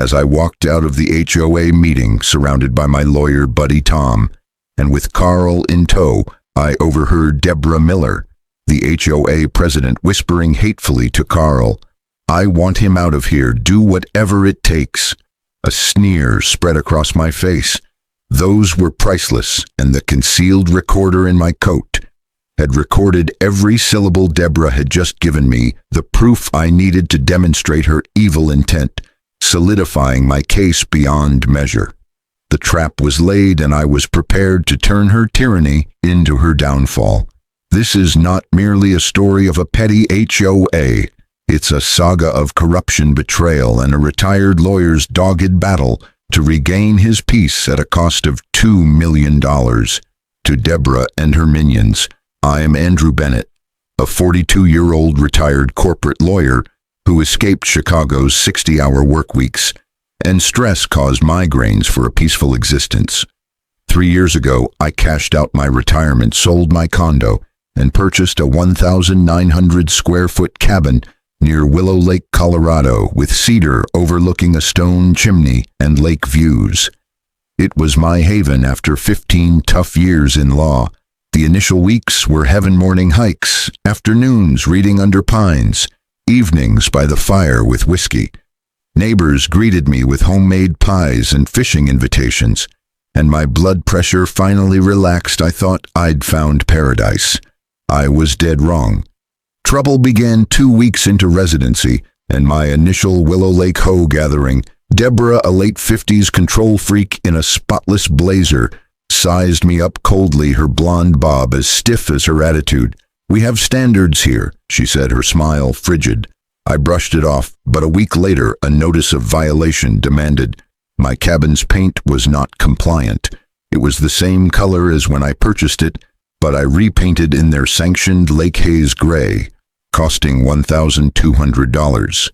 as I walked out of the HOA meeting surrounded by my lawyer buddy Tom, and with Carl in tow, I overheard Deborah Miller, the HOA president, whispering hatefully to Carl, "I want him out of here, do whatever it takes." A sneer spread across my face. Those were priceless, and the concealed recorder in my coat had recorded every syllable Deborah had just given me, the proof I needed to demonstrate her evil intent, solidifying my case beyond measure. The trap was laid, and I was prepared to turn her tyranny into her downfall. This is not merely a story of a petty HOA. It's a saga of corruption, betrayal, and a retired lawyer's dogged battle to regain his peace at a cost of $2 million. To Deborah and her minions, I am Andrew Bennett, a 42-year-old retired corporate lawyer who escaped Chicago's 60-hour work weeks and stress-caused migraines for a peaceful existence. 3 years ago, I cashed out my retirement, sold my condo, and purchased a 1,900-square-foot cabin near Willow Lake, Colorado, with cedar overlooking a stone chimney and lake views. It was my haven after 15 tough years in law. The initial weeks were heaven: morning hikes, afternoons reading under pines, evenings by the fire with whiskey. Neighbors greeted me with homemade pies and fishing invitations, and my blood pressure finally relaxed. I thought I'd found paradise. I was dead wrong. Trouble began 2 weeks into residency, and my initial Willow Lake HOA gathering. Deborah, a late 50s control freak in a spotless blazer, sized me up coldly, her blonde bob as stiff as her attitude. "We have standards here," she said, her smile frigid. I brushed it off, but a week later, a notice of violation demanded. My cabin's paint was not compliant. It was the same color as when I purchased it, but I repainted in their sanctioned lake haze gray, costing $1,200.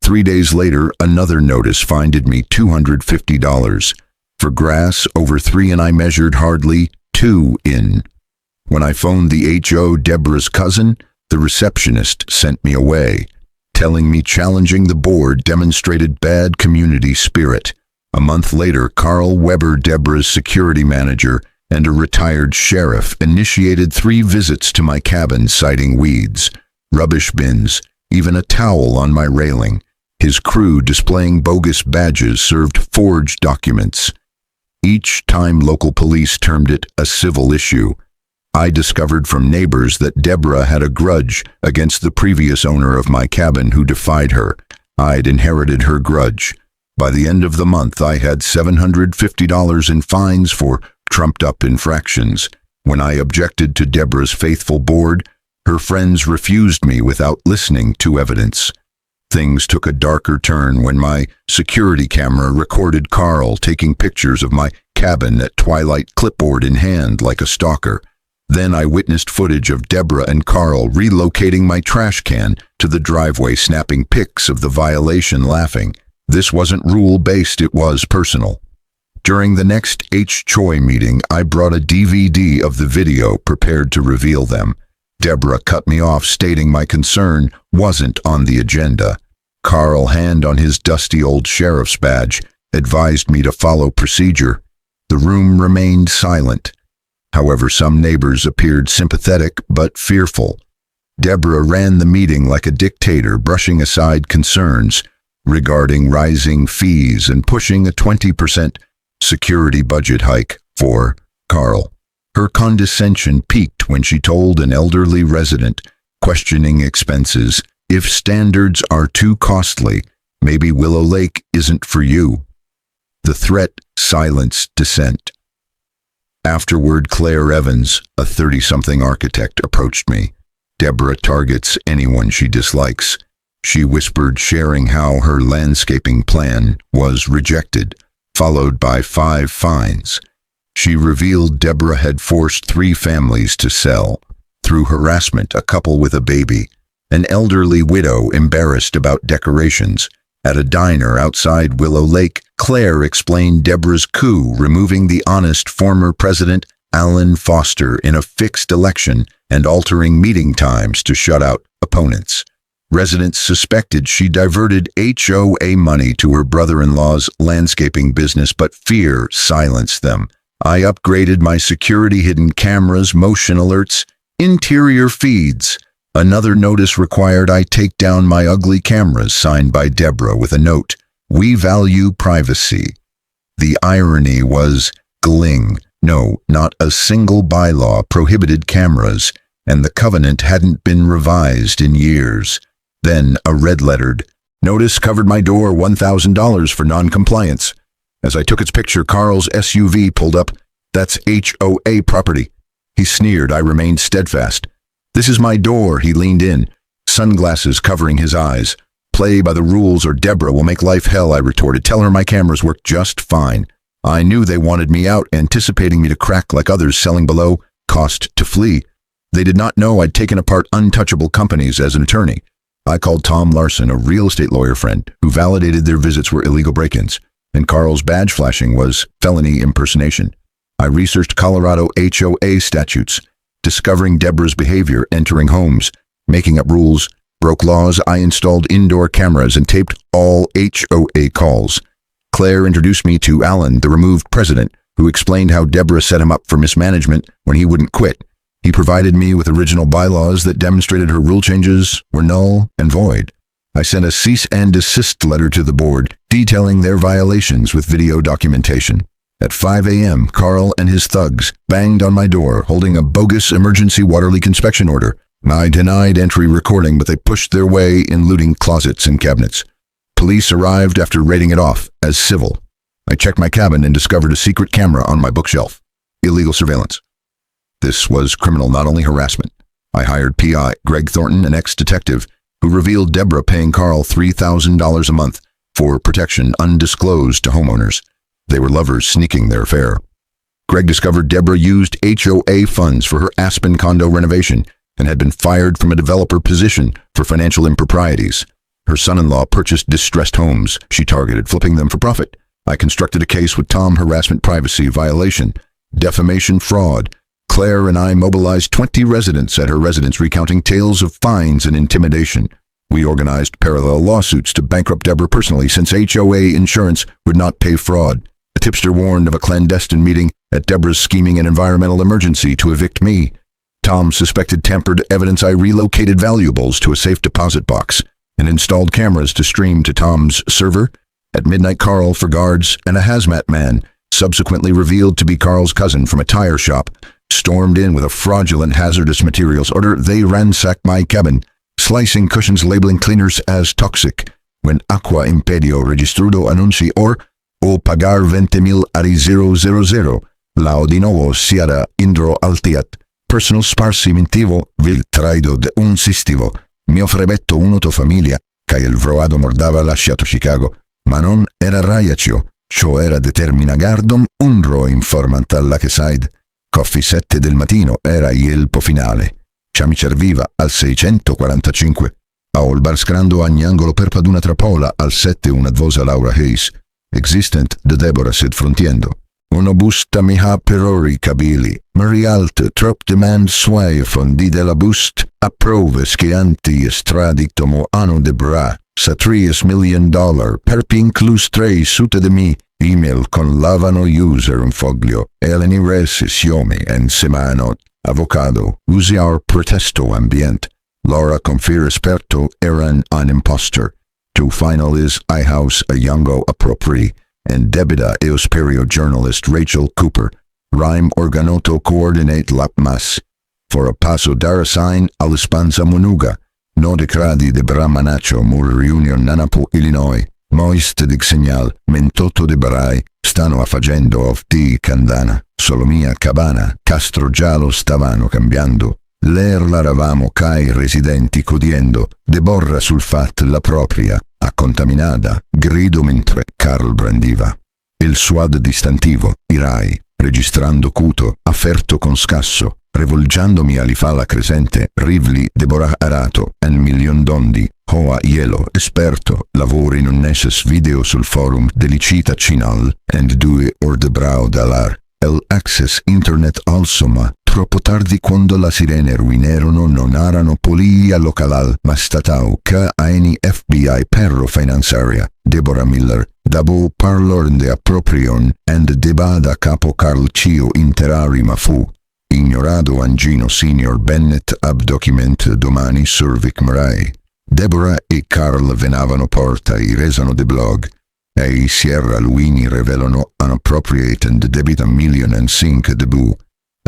3 days later, another notice fined me $250 for grass over 3, and I measured hardly 2 in. When I phoned the HO, Deborah's cousin, the receptionist sent me away, telling me challenging the board demonstrated bad community spirit. A month later, Carl Weber, Deborah's security manager, and a retired sheriff initiated 3 visits to my cabin, citing weeds, rubbish bins, even a towel on my railing. His crew, displaying bogus badges, served forged documents. Each time local police termed it a civil issue. I discovered from neighbors that Deborah had a grudge against the previous owner of my cabin who defied her. I'd inherited her grudge. By the end of the month, I had $750 in fines for trumped-up infractions. When I objected to Deborah's faithful board, her friends refused me without listening to evidence. Things took a darker turn when my security camera recorded Carl taking pictures of my cabin at twilight, clipboard in hand, like a stalker. Then I witnessed footage of Deborah and Carl relocating my trash can to the driveway, snapping pics of the violation, laughing. This wasn't rule-based, it was personal. During the next HOA meeting, I brought a DVD of the video, prepared to reveal them. Deborah cut me off, stating my concern wasn't on the agenda. Carl, hand on his dusty old sheriff's badge, advised me to follow procedure. The room remained silent. However, some neighbors appeared sympathetic but fearful. Deborah ran the meeting like a dictator, brushing aside concerns regarding rising fees and pushing a 20% security budget hike for Carl. Her condescension peaked when she told an elderly resident, questioning expenses, "If standards are too costly, maybe Willow Lake isn't for you." The threat silenced dissent. Afterward, Claire Evans, a 30-something architect, approached me. "Deborah targets anyone she dislikes," she whispered, sharing how her landscaping plan was rejected, followed by 5 fines. She revealed Deborah had forced 3 families to sell. Through harassment, a couple with a baby, an elderly widow embarrassed about decorations. At a diner outside Willow Lake, Claire explained Deborah's coup, removing the honest former president Alan Foster in a fixed election and altering meeting times to shut out opponents. Residents suspected she diverted HOA money to her brother-in-law's landscaping business, but fear silenced them. I upgraded my security, hidden cameras, motion alerts, interior feeds. Another notice required I take down my ugly cameras, signed by Deborah with a note, "We value privacy." The irony was gling. No, not a single bylaw prohibited cameras, and the covenant hadn't been revised in years. Then a red-lettered notice covered my door, $1,000 for non-compliance. As I took its picture, Carl's SUV pulled up. "That's HOA property." He sneered. I remained steadfast. "This is my door." He leaned in, sunglasses covering his eyes. "Play by the rules or Deborah will make life hell," I retorted. "Tell her my cameras work just fine." I knew they wanted me out, anticipating me to crack like others selling below cost to flee. They did not know I'd taken apart untouchable companies as an attorney. I called Tom Larson, a real estate lawyer friend, who validated their visits were illegal break-ins, and Carl's badge flashing was felony impersonation. I researched Colorado HOA statutes, discovering Deborah's behavior, entering homes, making up rules, broke laws. I installed indoor cameras and taped all HOA calls. Claire introduced me to Alan, the removed president, who explained how Deborah set him up for mismanagement when he wouldn't quit. He provided me with original bylaws that demonstrated her rule changes were null and void. I sent a cease and desist letter to the board, detailing their violations with video documentation. At 5 a.m., Carl and his thugs banged on my door, holding a bogus emergency water leak inspection order. I denied entry recording, but they pushed their way in, looting closets and cabinets. Police arrived after raiding it off as civil. I checked my cabin and discovered a secret camera on my bookshelf. Illegal surveillance. This was criminal, not only harassment. I hired PI Greg Thornton, an ex-detective, who revealed Deborah paying Carl $3,000 a month for protection undisclosed to homeowners. They were lovers sneaking their affair. Greg discovered Deborah used HOA funds for her Aspen condo renovation and had been fired from a developer position for financial improprieties. Her son-in-law purchased distressed homes she targeted, flipping them for profit. I constructed a case with Tom: harassment, privacy violation, defamation, fraud. Claire and I mobilized 20 residents at her residence, recounting tales of fines and intimidation. We organized parallel lawsuits to bankrupt Deborah personally, since HOA insurance would not pay fraud. A tipster warned of a clandestine meeting at Deborah's scheming an environmental emergency to evict me. Tom suspected tampered evidence. I relocated valuables to a safe deposit box and installed cameras to stream to Tom's server. At midnight, Carl, for guards, and a hazmat man, subsequently revealed to be Carl's cousin from a tire shop, stormed in with a fraudulent hazardous materials order. They ransacked my cabin, slicing cushions, labeling cleaners as toxic. When acqua impedio registrudo annunci or pagar 20,000 ari 000, lao di nuovo siara indro altiat. Personal sparsimentivo, vil traido de un sistivo. Mio frebetto unoto famiglia, ca il vroado mordava lasciato Chicago, ma non era raiacio, ciò era determina gardom, unro informant alla che side. Coffee 7 del mattino era il finale. Ci mi serviva al 645. A Olbar scrando agnangolo per paduna trapola al 7 una dvosa Laura Hayes. Existent de Deborah sed frontiendo. Uno busta mi ha perori cabili. Marialt trop demand suae fondi della bust. Approve schianti estradictomo anno de bra. $3 million per inclus 3 sute de mi. Email con lavano user un foglio. Eleni res siome en semano. Avocado. Usi our protesto ambient. Laura confir esperto eran an imposter. To final is I house a youngo appropri. And debita eusperio journalist Rachel Cooper. Rhyme organoto coordinate lapmas. For a paso darasign alispanza munuga. No decradi de Bramanacho mur reunion Nanapo, Illinois. Moist dig segnal, mentoto de barai, stanno affagendo of di candana, solomia cabana, Castro giallo stavano cambiando. L'er laravamo cai residenti codiendo, deborra sul fat la propria, a contaminada, grido mentre Carl brandiva. Il suad distantivo, irai, registrando cuto, afferto con scasso, revolgiandomi all'ifala crescente, rivli Deborah arato, en milion dondi, HOA ielo, esperto, lavori in un nesses video sul forum delicita cinal, and due or de brau dalar, el access internet alsoma, troppo tardi quando la sirene ruinerono non erano polia localal, ma statau che aini FBI perro finanziaria, Deborah Miller, dabo parlor de approprion, and deba da capo Carl Cio interarima fu. Ignorado Angino Senior Bennett ab document domani sur Vicmrai. Deborah e Carl venavano porta i resano de blog. E i Sierra Luini revelano unappropriate and debit $1,005,000 debut.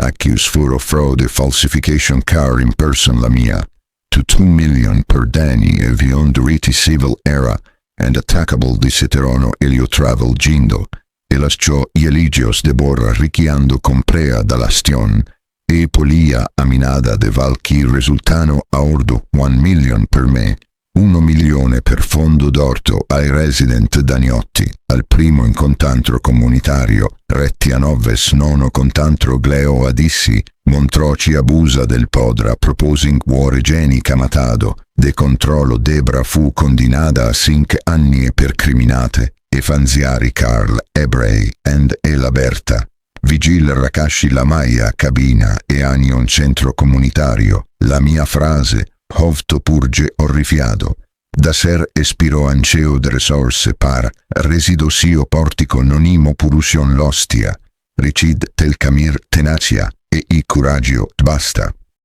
Accuse furo fraud e falsification car in person la mia. To $2 million per danni e beyond riti civil era, and attackable di Seterono Elio Travel Gindo, e lasciò Eligios Deborah richiando comprea dall'astion, e polia aminada de Valchi risultano a ordo $1 million per me, $1 milione per fondo d'orto ai resident Daniotti, al primo incontantro comunitario, retti a noves nono contantro gleo adissi, Montroci abusa del podra proposing vuore genica matado, de controllo Debra fu condinada a 5 anni e per criminate, e fanziari Carl, Ebrei, and e la Berta. Vigil Rakashi la Maia cabina e anion centro comunitario, la mia frase, Hovto purge orrifiado. Da ser espiro anceo de resorse par, resido sio portico nonimo purusion l'ostia. Ricid tel camir tenacia, e i coraggio basta.